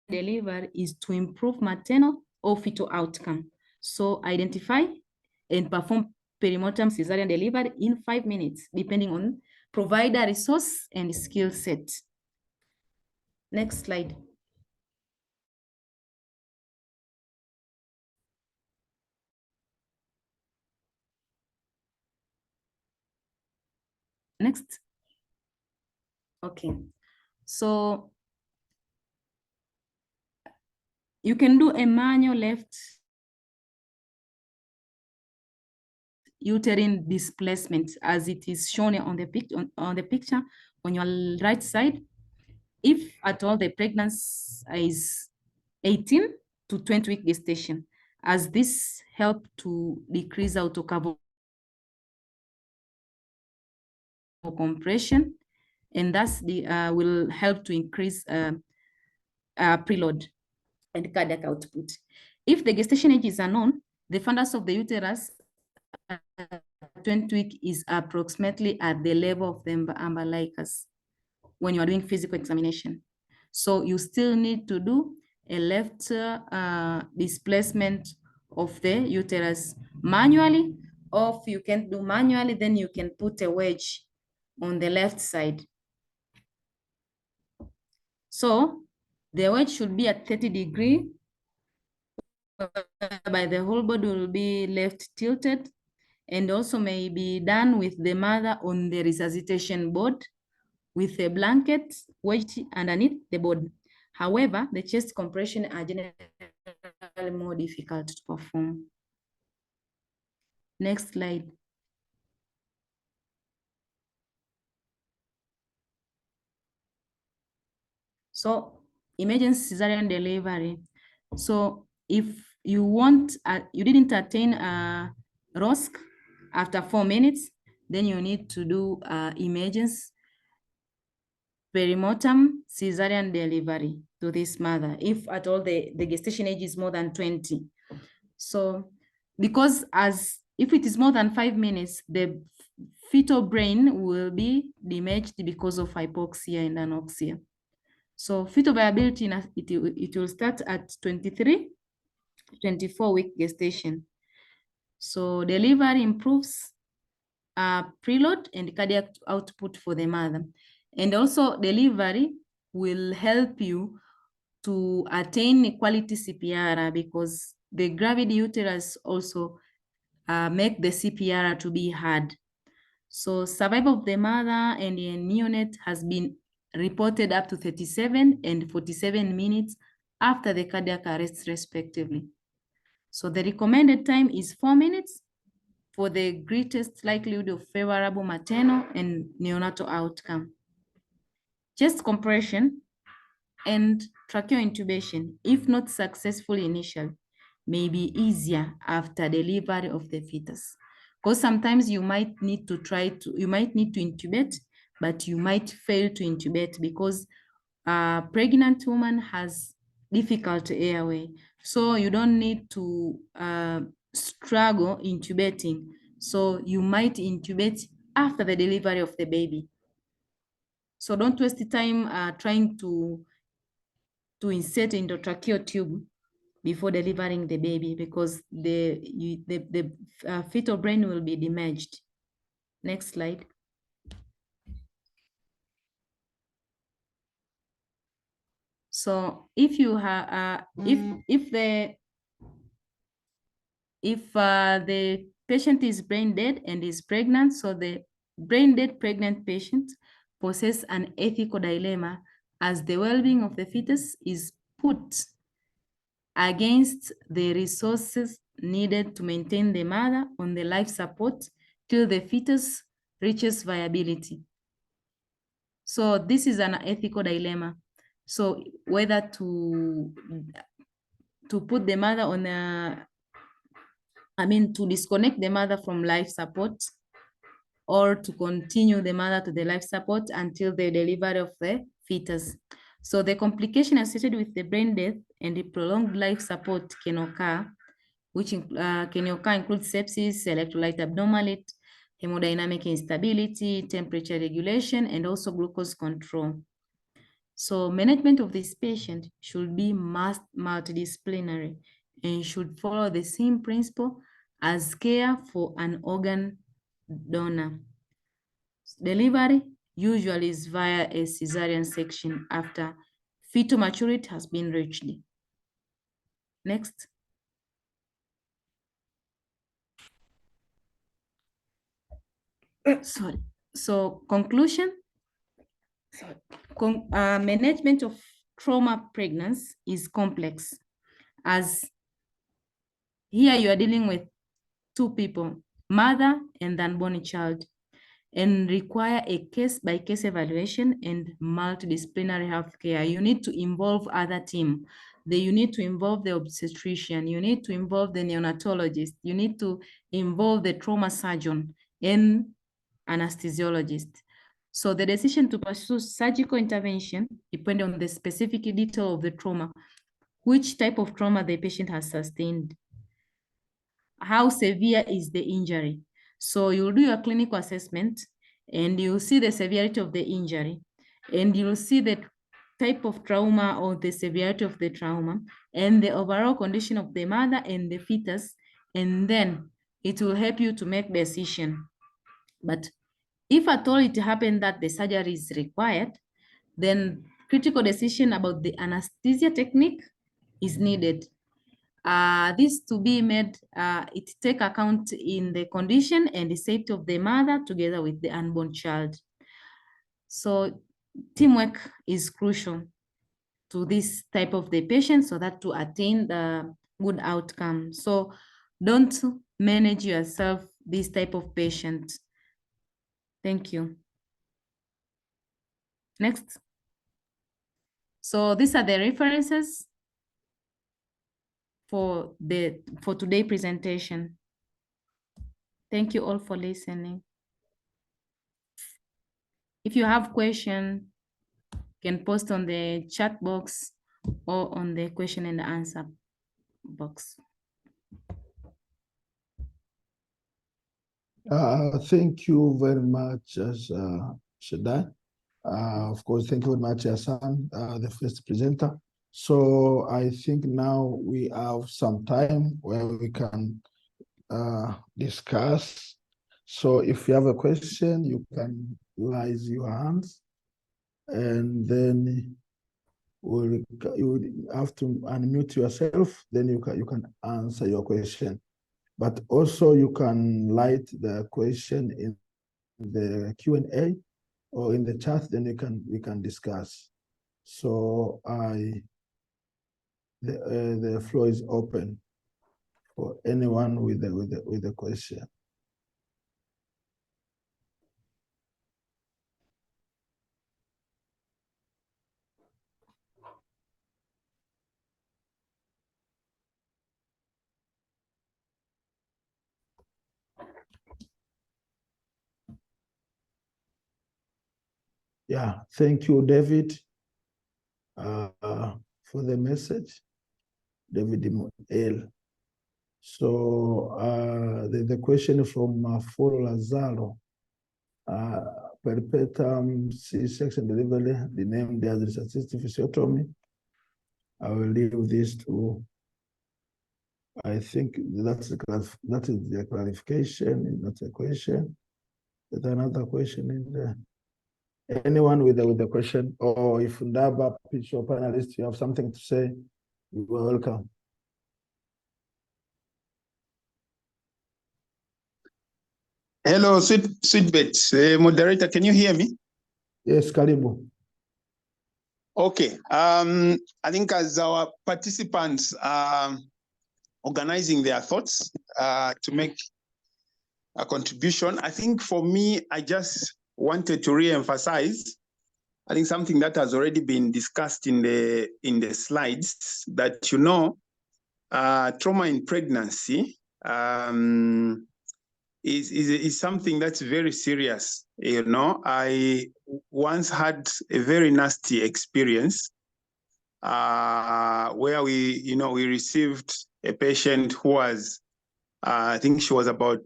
delivery is to improve maternal or fetal outcome. So identify and perform perimortem cesarean delivery in 5 minutes, depending on provider resource and skill set. Next slide. Next. Okay. So you can do a manual left uterine displacement, as it is shown on the picture on your right side, if at all the pregnancy is 18 to 20-week gestation, as this help to decrease autocaval compression, and thus will help to increase preload and cardiac output. If the gestation age is unknown, the fundus of the uterus 20 week is approximately at the level of the umbilicus when you are doing physical examination. So you still need to do a left displacement of the uterus manually, or if you can't do manually, then you can put a wedge on the left side. So the wedge should be at 30 degrees, whereby the whole body will be left tilted, and also may be done with the mother on the resuscitation board with a blanket wedged underneath the board. However, the chest compression are generally more difficult to perform. Next slide. So emergency cesarean delivery. So if you didn't attain a ROSC after 4 minutes, then you need to do emergency perimortem cesarean delivery to this mother, if at all the gestation age is more than 20. So because if it is more than 5 minutes, the fetal brain will be damaged because of hypoxia and anoxia. So fetal viability, it will start at 23, 24-week gestation. So delivery improves preload and cardiac output for the mother. And also delivery will help you to attain quality CPR, because the gravid uterus also make the CPR to be hard. So survival of the mother and the neonate has been reported up to 37 and 47 minutes after the cardiac arrest, respectively. So the recommended time is 4 minutes for the greatest likelihood of favorable maternal and neonatal outcome. Chest compression and tracheal intubation, if not successful initially, may be easier after delivery of the fetus, because sometimes you might need to intubate, but you might fail to intubate because a pregnant woman has difficult airway. So you don't need to struggle intubating. So you might intubate after the delivery of the baby. So don't waste the time trying to insert endotracheal tube before delivering the baby, because the fetal brain will be damaged. Next slide. So if you have if the patient is brain dead and is pregnant, so the brain dead pregnant patient poses an ethical dilemma, as the well-being of the fetus is put against the resources needed to maintain the mother on the life support till the fetus reaches viability. So this is an ethical dilemma. So whether to put the mother on to disconnect the mother from life support, or to continue the mother to the life support until the delivery of the fetus. So the complication associated with the brain death and the prolonged life support can occur, which include sepsis, electrolyte abnormality, hemodynamic instability, temperature regulation, and also glucose control. So management of this patient should be multidisciplinary and should follow the same principle as care for an organ donor. Delivery usually is via a cesarean section after fetal maturity has been reached. Next. Sorry. So conclusion. Management of trauma pregnancy is complex, as here you are dealing with two people, mother and unborn child, and require a case-by-case evaluation and multidisciplinary healthcare. You need to involve other team. You need to involve the obstetrician. You need to involve the neonatologist. You need to involve the trauma surgeon and anesthesiologist. So the decision to pursue surgical intervention depends on the specific detail of the trauma, which type of trauma the patient has sustained, how severe is the injury. So you'll do your clinical assessment and you'll see the severity of the injury, and you'll see the type of trauma or the severity of the trauma and the overall condition of the mother and the fetus, and then it will help you to make decision. But if at all it happened that the surgery is required, then critical decision about the anesthesia technique is needed. This to be made, it take account in the condition and the safety of the mother together with the unborn child. So teamwork is crucial to this type of the patient so that to attain the good outcome. So don't manage yourself this type of patient. Thank you. Next. So these are the references for today's presentation. Thank you all for listening. If you have questions, you can post on the chat box or on the question and answer box. Thank you very much, Shaddai. Of course, thank you very much, Hassan, the first presenter. So I think now we have some time where we can discuss. So if you have a question, you can raise your hands, and then you have to unmute yourself, then you can answer your question. But also you can write the question in the Q&A or in the chat, then we can discuss. So the floor is open for anyone with a question. Yeah, thank you, David, for the message, David L. So the question from Foro Lazaro, perpetuum C-section delivery, the name there is assistive physiotomy. I will leave this to, I think that is the clarification, not a question. There's another question in there. Anyone with the question, or if Ndaba, pitch or panelist, you have something to say, you are welcome. Hello, Sweetbet. Moderator, can you hear me? Yes, Karibu. Okay. I think as our participants are organizing their thoughts to make a contribution, I think for me, I just wanted to re-emphasize, I think something that has already been discussed in the slides, that trauma in pregnancy is something that's very serious. I once had a very nasty experience where we received a patient who was, I think she was about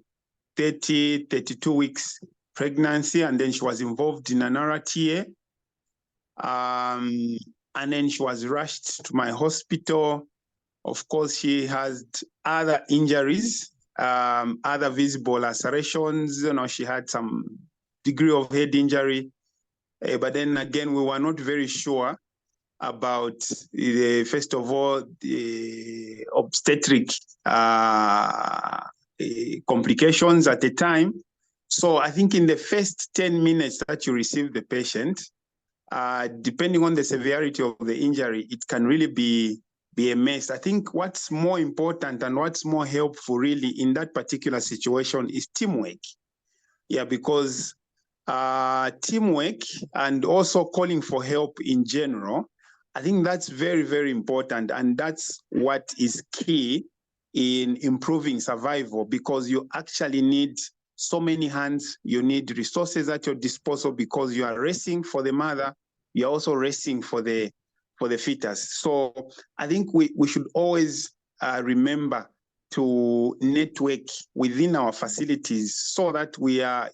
32 weeks pregnancy, and then she was involved in an RTA. And then she was rushed to my hospital. Of course, she has other injuries, other visible lacerations. She had some degree of head injury. But then again, we were not very sure about, first of all, the obstetric complications at the time. So I think in the first 10 minutes that you receive the patient, depending on the severity of the injury, it can really be a mess. I think what's more important and what's more helpful really in that particular situation is teamwork. Yeah, because teamwork and also calling for help in general, I think that's very, very important. And that's what is key in improving survival, because you actually need so many hands, you need resources at your disposal, because you are racing for the mother, you're also racing for the fetus. So I think we should always remember to network within our facilities so that we are,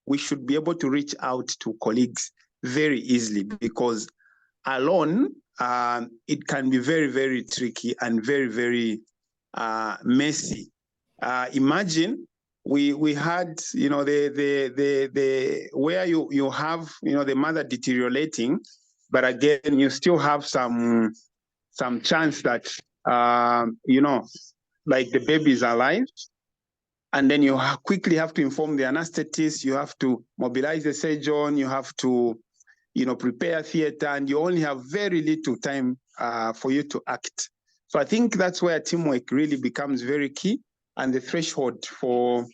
we should be able to reach out to colleagues very easily, because alone, it can be very, very tricky and very, very messy. Imagine we had, where you have, the mother deteriorating, but again, you still have some chance that, like the baby is alive. And then you quickly have to inform the anesthetist, you have to mobilize the surgeon, you have to, prepare theater, and you only have very little time for you to act. So I think that's where teamwork really becomes very key, and the threshold for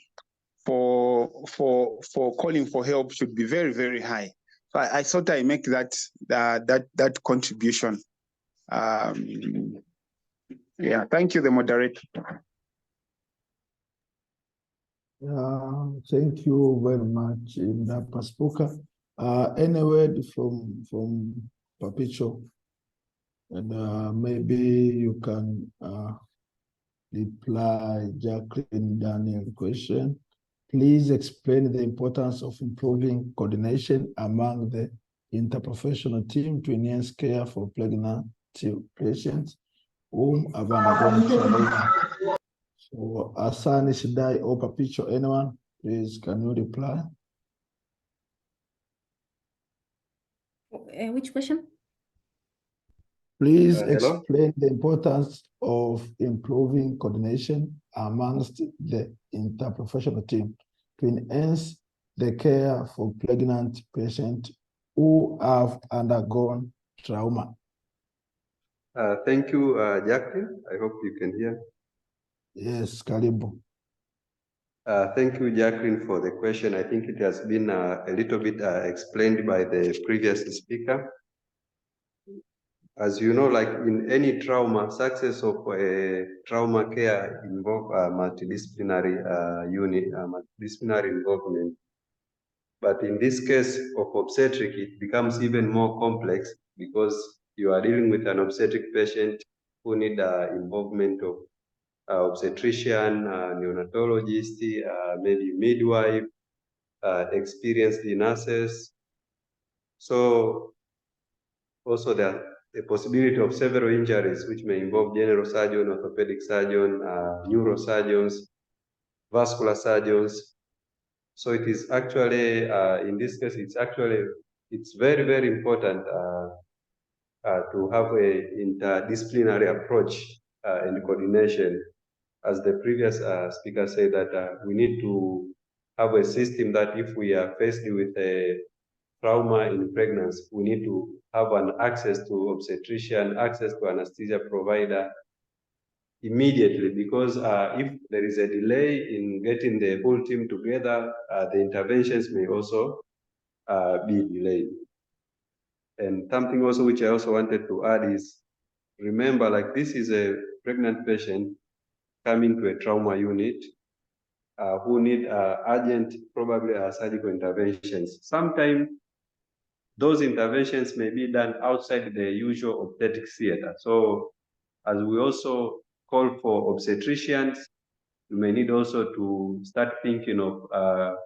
calling for help should be very, very high. So I thought I make that contribution. Yeah, thank you, the moderator. Thank you very much, Ndapa Speaker. Any word from Papicho? And maybe you can reply Jacqueline Daniel's question. Please explain the importance of improving coordination among the interprofessional team to enhance care for pregnant patients whom have undergone trauma. So Asani Shidai or Papicho, anyone, please, can you reply? Which question? Please Hello? explain the importance of improving coordination amongst the interprofessional team to enhance the care for pregnant patients who have undergone trauma. Thank you, Jacqueline. I hope you can hear. Yes, Karibu. Thank you, Jacqueline, for the question. I think it has been a little bit explained by the previous speaker. As you know, like in any trauma, success of a trauma care involve a multidisciplinary unit, multidisciplinary involvement. But in this case of obstetric, it becomes even more complex because you are dealing with an obstetric patient who need involvement of obstetrician, neonatologist, maybe midwife, experienced nurses. So also the possibility of several injuries which may involve general surgeon, orthopedic surgeon, neurosurgeons, vascular surgeons. So it is actually, in this case, it's very, very important to have a interdisciplinary approach and coordination. As the previous speaker said, that we need to have a system that if we are faced with a trauma in pregnancy, we need to have an access to obstetrician, access to anesthesia provider immediately, because if there is a delay in getting the whole team together, the interventions may also be delayed. And something also which I also wanted to add is, remember, like, this is a pregnant patient coming to a trauma unit who need urgent, probably surgical interventions. Sometimes those interventions may be done outside the usual obstetric theater. So as we also call for obstetricians, you may need also to start thinking of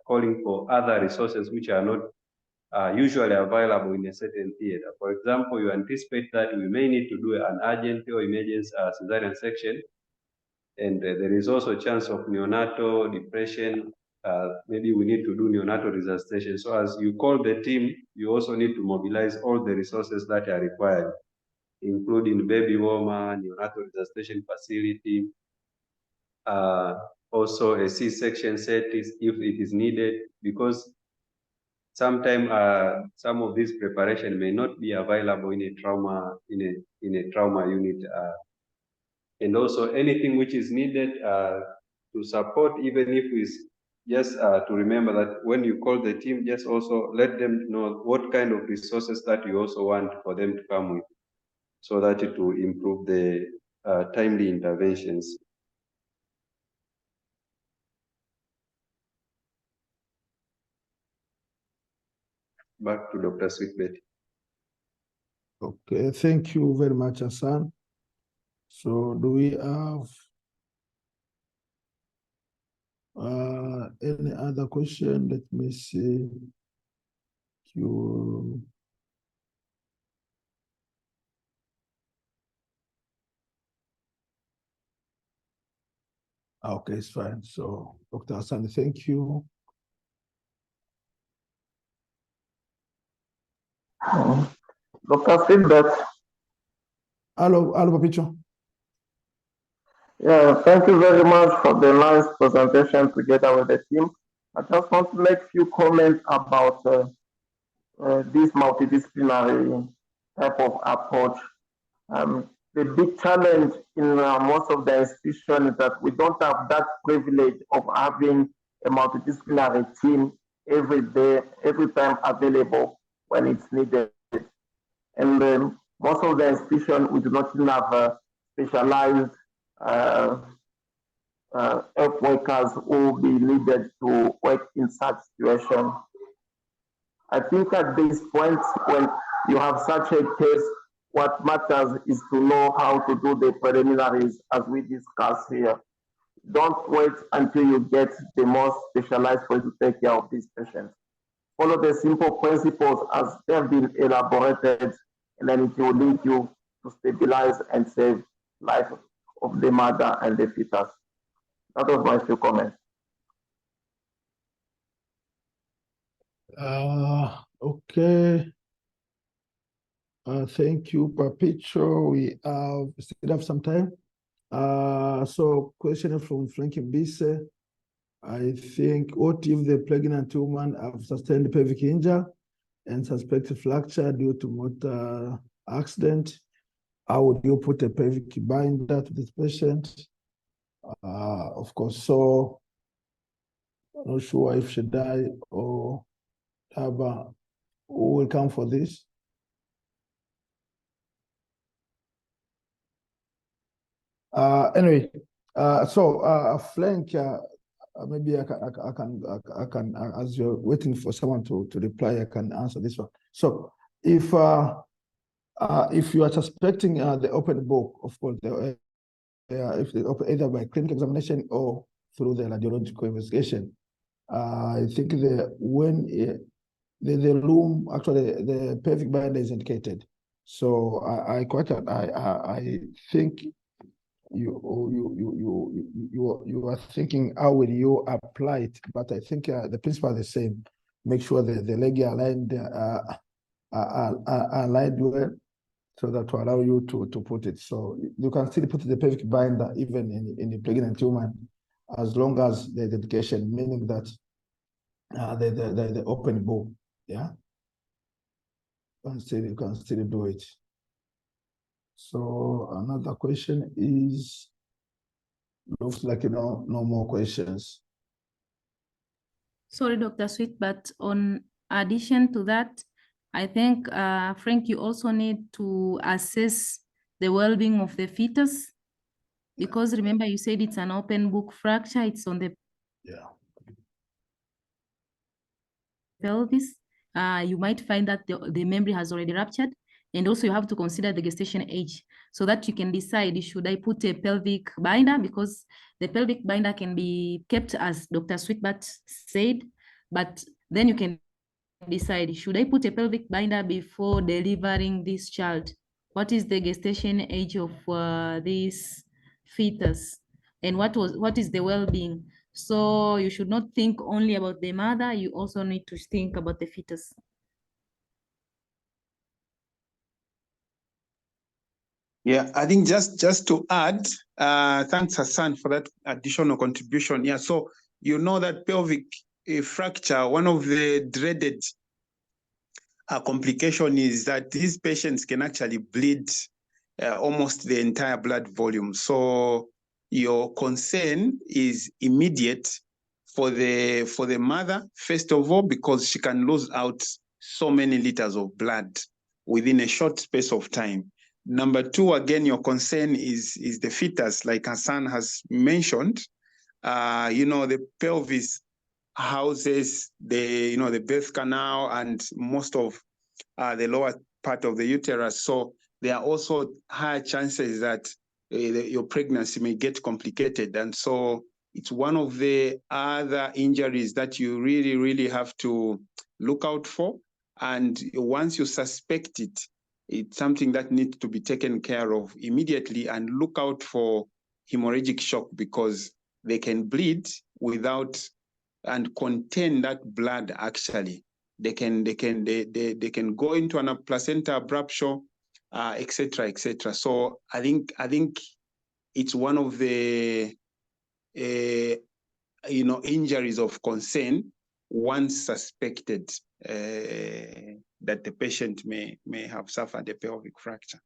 calling for other resources which are not usually available in a certain theater. For example, you anticipate that we may need to do an urgent or emergency cesarean section, and there is also a chance of neonatal depression. Maybe we need to do neonatal resuscitation. So as you call the team, you also need to mobilize all the resources that are required, including baby warmer, neonatal resuscitation facility, also a C-section set if it is needed, because sometimes some of this preparation may not be available in a trauma unit, and also anything which is needed to support, even if it's just to remember that when you call the team, just also let them know what kind of resources that you also want for them to come with, so that it will improve the timely interventions. Back to Dr. Sweetbet. Okay, thank you very much, Hassan. So do we have any other question? Let me see. Okay, it's fine. So, Dr. Hassan, thank you. Dr. Sweetbet. Hello, Papicho. Yeah, thank you very much for the nice presentation together with the team. I just want to make a few comments about this multidisciplinary type of approach. The big challenge in most of the institutions is that we don't have that privilege of having a multidisciplinary team every day, every time available when it's needed. And most of the institutions, we do not even have specialized health workers who will be needed to work in such situation. I think at this point, when you have such a case, what matters is to know how to do the preliminaries as we discuss here. Don't wait until you get the most specialized way to take care of these patients. Follow the simple principles as they've been elaborated, and then it will lead you to stabilize and save life of the mother and the fetus. That was my few comments. Okay. Thank you, Papicho. We still have some time. So question from Frankie Bise. I think, what if the pregnant woman have sustained pelvic injury and suspected fracture due to motor accident? How would you put a pelvic binder to this patient? Of course, so I'm not sure if Shaddai or Taba who will come for this. Anyway, so Frank, maybe I can, as you're waiting for someone to reply, I can answer this one. So if you are suspecting the open book, of course, if they open either by clinical examination or through the radiological investigation, I think when the room, actually the pelvic binder is indicated. So I think you are thinking how will you apply it, but I think the principle is the same. Make sure that the leg are aligned well, so that to allow you to put it. So you can still put the pelvic binder even in the pregnant woman, as long as the indication, meaning that the open bow, yeah, you can still do it. So another question is, looks like no more questions. Sorry, Dr. Sweet, but on addition to that, I think, Frank, you also need to assess the well-being of the fetus, because remember you said it's an open book fracture, it's on the pelvis. You might find that the membrane has already ruptured, and also you have to consider the gestation age, so that you can decide, should I put a pelvic binder, because the pelvic binder can be kept, as Dr. Sweetbat said, but then you can decide, should I put a pelvic binder before delivering this child? What is the gestation age of this fetus? And what is the well-being? So you should not think only about the mother, you also need to think about the fetus. Yeah, I think just to add, thanks Hassan for that additional contribution. Yeah, so you know that pelvic fracture, one of the dreaded complication is that these patients can actually bleed almost the entire blood volume. So your concern is immediate for the mother, first of all, because she can lose out so many liters of blood within a short space of time. Number two, again, your concern is the fetus, like Hassan has mentioned. The pelvis houses the birth canal and most of the lower part of the uterus. So there are also higher chances that your pregnancy may get complicated. And so it's one of the other injuries that you really, really have to look out for. And once you suspect it, it's something that needs to be taken care of immediately, and look out for hemorrhagic shock, because they can bleed without and contain that blood actually. They can go into a placenta abruption, etc., etc. So I think it's one of the injuries of concern once suspected that the patient may have suffered a pelvic fracture.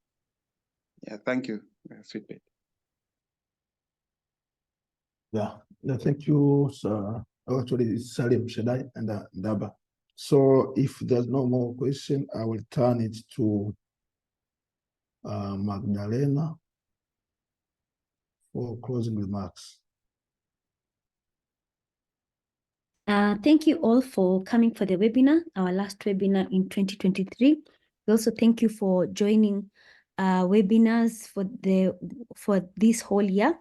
Yeah, thank you, Sweetbet. Yeah, thank you, sir. Actually, Salim, Shedai, and Daba. So if there's no more question, I will turn it to Magdalena for closing remarks. Thank you all for coming for the webinar, our last webinar in 2023. We also thank you for joining webinars for this whole year.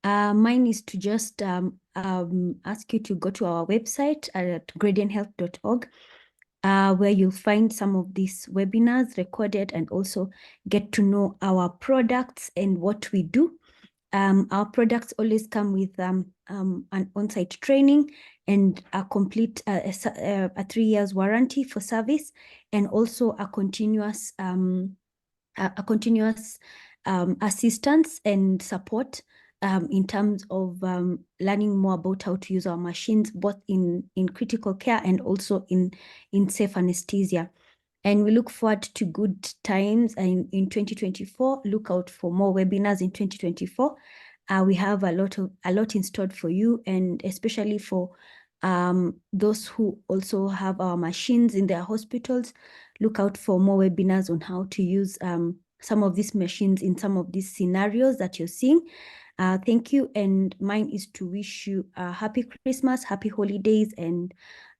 Mine is to just ask you to go to our website at gradienthealth.org, where you'll find some of these webinars recorded and also get to know our products and what we do. Our products always come with an on-site training and a complete a 3 years warranty for service, and also a continuous assistance and support in terms of learning more about how to use our machines, both in critical care and also in safe anesthesia. And we look forward to good times in 2024. Look out for more webinars in 2024. We have a lot installed for you, and especially for those who also have our machines in their hospitals. Look out for more webinars on how to use some of these machines in some of these scenarios that you're seeing. Thank you, and mine is to wish you a happy Christmas, happy holidays, and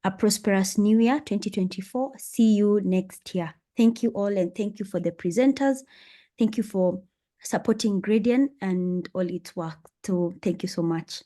a prosperous new year 2024. See you next year. Thank you all, and thank you for the presenters. Thank you for supporting Gradient and all its work. So thank you so much.